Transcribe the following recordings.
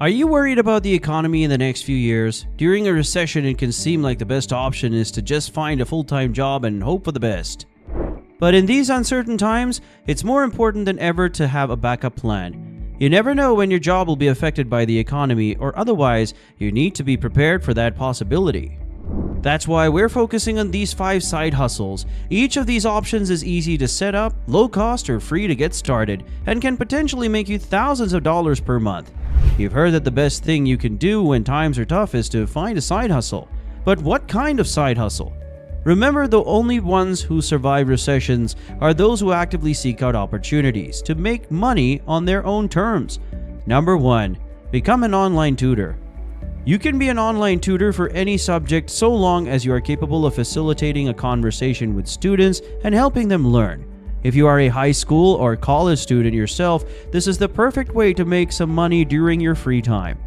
Are you worried about the economy in the next few years? During a recession, it can seem like the best option is to just find a full-time job and hope for the best. But in these uncertain times, it's more important than ever to have a backup plan. You never know when your job will be affected by the economy, or otherwise, you need to be prepared for that possibility. That's why we're focusing on these 5 side hustles. Each of these options is easy to set up, low cost, or free to get started, and can potentially make you thousands of dollars per month. You've heard that the best thing you can do when times are tough is to find a side hustle. But what kind of side hustle? Remember, the only ones who survive recessions are those who actively seek out opportunities to make money on their own terms. Number 1. Become an online tutor. You can be an online tutor for any subject so long as you are capable of facilitating a conversation with students and helping them learn. If you are a high school or college student yourself, this is the perfect way to make some money during your free time.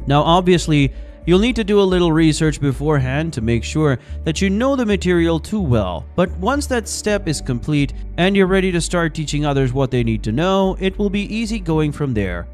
Now, obviously, you'll need to do a little research beforehand to make sure that you know the material too well. But once that step is complete and you're ready to start teaching others what they need to know, it will be easy going from there.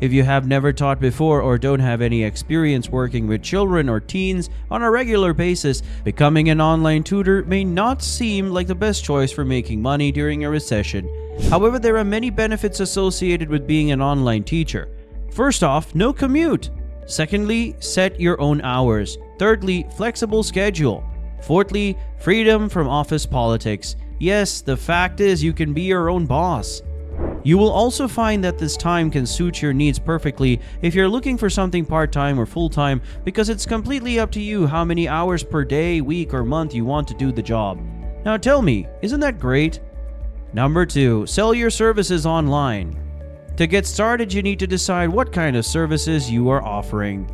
If you have never taught before or don't have any experience working with children or teens on a regular basis, becoming an online tutor may not seem like the best choice for making money during a recession. However, there are many benefits associated with being an online teacher. First off, no commute. Secondly, set your own hours. Thirdly, flexible schedule. Fourthly, freedom from office politics. Yes, the fact is you can be your own boss. You will also find that this time can suit your needs perfectly if you're looking for something part-time or full-time, because it's completely up to you how many hours per day, week, or month you want to do the job. Now tell me, isn't that great? Number 2, sell your services online. To get started, you need to decide what kind of services you are offering.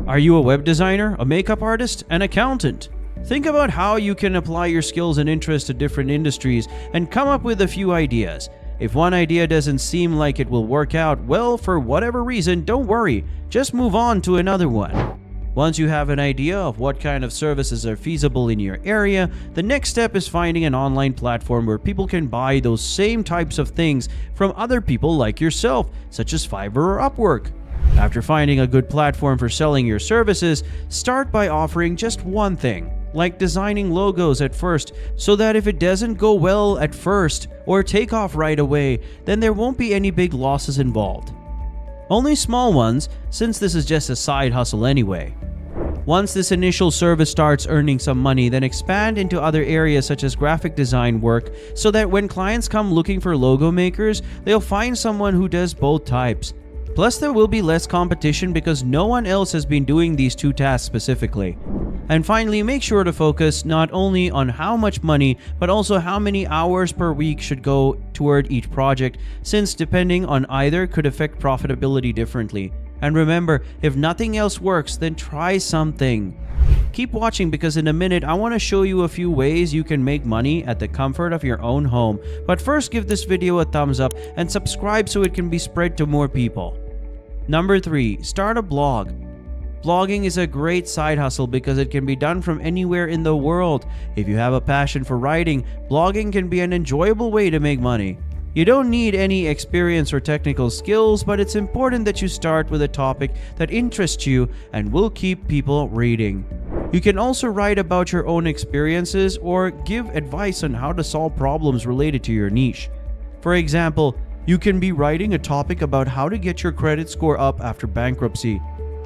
Are you a web designer, a makeup artist, an accountant? Think about how you can apply your skills and interests to different industries and come up with a few ideas. If one idea doesn't seem like it will work out, well, for whatever reason, don't worry, just move on to another one. Once you have an idea of what kind of services are feasible in your area, the next step is finding an online platform where people can buy those same types of things from other people like yourself, such as Fiverr or Upwork. After finding a good platform for selling your services, start by offering just one thing, like designing logos at first, so that if it doesn't go well at first or take off right away, then there won't be any big losses involved. Only small ones, since this is just a side hustle anyway. Once this initial service starts earning some money, then expand into other areas such as graphic design work, so that when clients come looking for logo makers, they'll find someone who does both types. Plus, there will be less competition because no one else has been doing these 2 tasks specifically. And finally, make sure to focus not only on how much money, but also how many hours per week should go toward each project, since depending on either could affect profitability differently. And remember, if nothing else works, then try something. Keep watching, because in a minute I want to show you a few ways you can make money at the comfort of your own home. But first, give this video a thumbs up and subscribe so it can be spread to more people. Number 3, start a blog. Blogging is a great side hustle because it can be done from anywhere in the world. If you have a passion for writing, blogging can be an enjoyable way to make money. You don't need any experience or technical skills, but it's important that you start with a topic that interests you and will keep people reading. You can also write about your own experiences or give advice on how to solve problems related to your niche. For example, you can be writing a topic about how to get your credit score up after bankruptcy,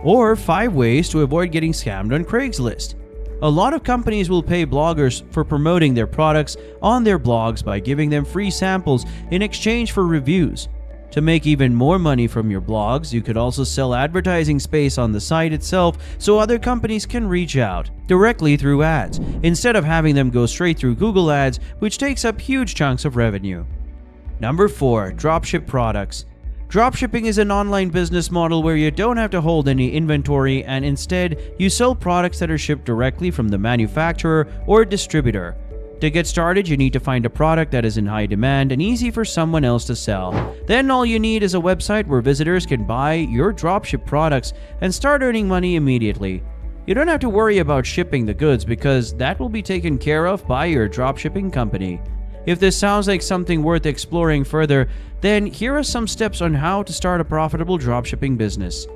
or 5 ways to avoid getting scammed on Craigslist. A lot of companies will pay bloggers for promoting their products on their blogs by giving them free samples in exchange for reviews. To make even more money from your blogs, you could also sell advertising space on the site itself so other companies can reach out directly through ads, instead of having them go straight through Google Ads, which takes up huge chunks of revenue. Number 4, dropship products. Dropshipping is an online business model where you don't have to hold any inventory, and instead you sell products that are shipped directly from the manufacturer or distributor. To get started, you need to find a product that is in high demand and easy for someone else to sell. Then all you need is a website where visitors can buy your dropship products and start earning money immediately. You don't have to worry about shipping the goods because that will be taken care of by your dropshipping company. If this sounds like something worth exploring further, then here are some steps on how to start a profitable dropshipping business.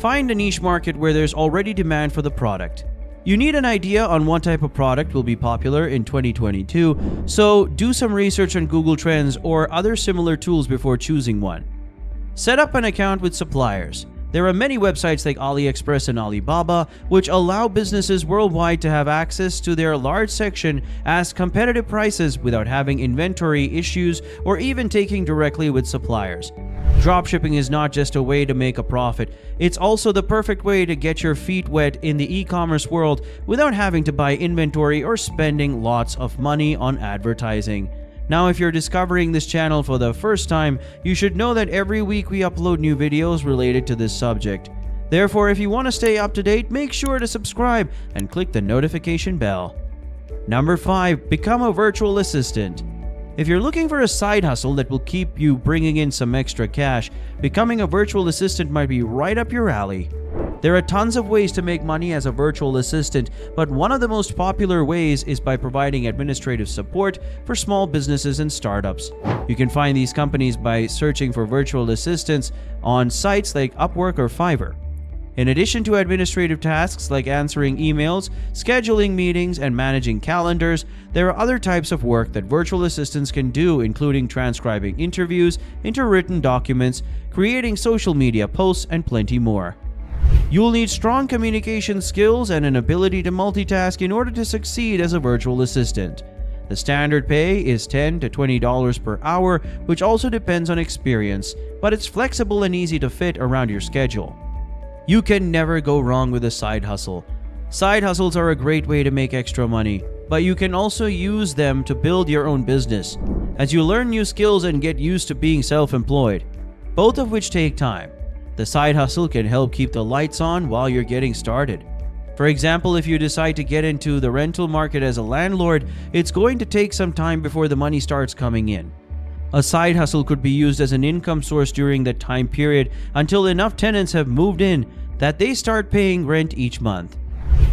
Find a niche market where there's already demand for the product. You need an idea on what type of product will be popular in 2022, so do some research on Google Trends or other similar tools before choosing one. Set up an account with suppliers. There are many websites like AliExpress and Alibaba which allow businesses worldwide to have access to their large section at competitive prices without having inventory issues or even taking directly with suppliers. Dropshipping is not just a way to make a profit, it's also the perfect way to get your feet wet in the e-commerce world without having to buy inventory or spending lots of money on advertising. Now, if you're discovering this channel for the first time, you should know that every week we upload new videos related to this subject. Therefore, if you want to stay up to date, make sure to subscribe and click the notification bell. Number 5. Become a virtual assistant. If you're looking for a side hustle that will keep you bringing in some extra cash, becoming a virtual assistant might be right up your alley. There are tons of ways to make money as a virtual assistant, but one of the most popular ways is by providing administrative support for small businesses and startups. You can find these companies by searching for virtual assistants on sites like Upwork or Fiverr. In addition to administrative tasks like answering emails, scheduling meetings, and managing calendars, there are other types of work that virtual assistants can do, including transcribing interviews into written documents, creating social media posts, and plenty more. You'll need strong communication skills and an ability to multitask in order to succeed as a virtual assistant. The standard pay is $10 to $20 per hour, which also depends on experience, but it's flexible and easy to fit around your schedule. You can never go wrong with a side hustle. Side hustles are a great way to make extra money, but you can also use them to build your own business, as you learn new skills and get used to being self-employed, both of which take time. The side hustle can help keep the lights on while you're getting started. For example, if you decide to get into the rental market as a landlord, it's going to take some time before the money starts coming in. A side hustle could be used as an income source during that time period until enough tenants have moved in that they start paying rent each month.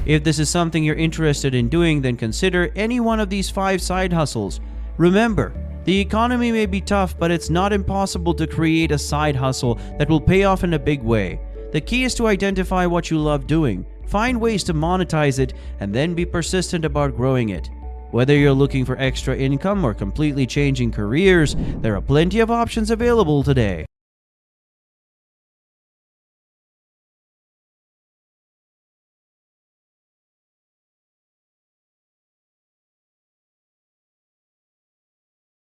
If this is something you're interested in doing, then consider any one of these 5 side hustles. Remember, the economy may be tough, but it's not impossible to create a side hustle that will pay off in a big way. The key is to identify what you love doing, find ways to monetize it, and then be persistent about growing it. Whether you're looking for extra income or completely changing careers, there are plenty of options available today.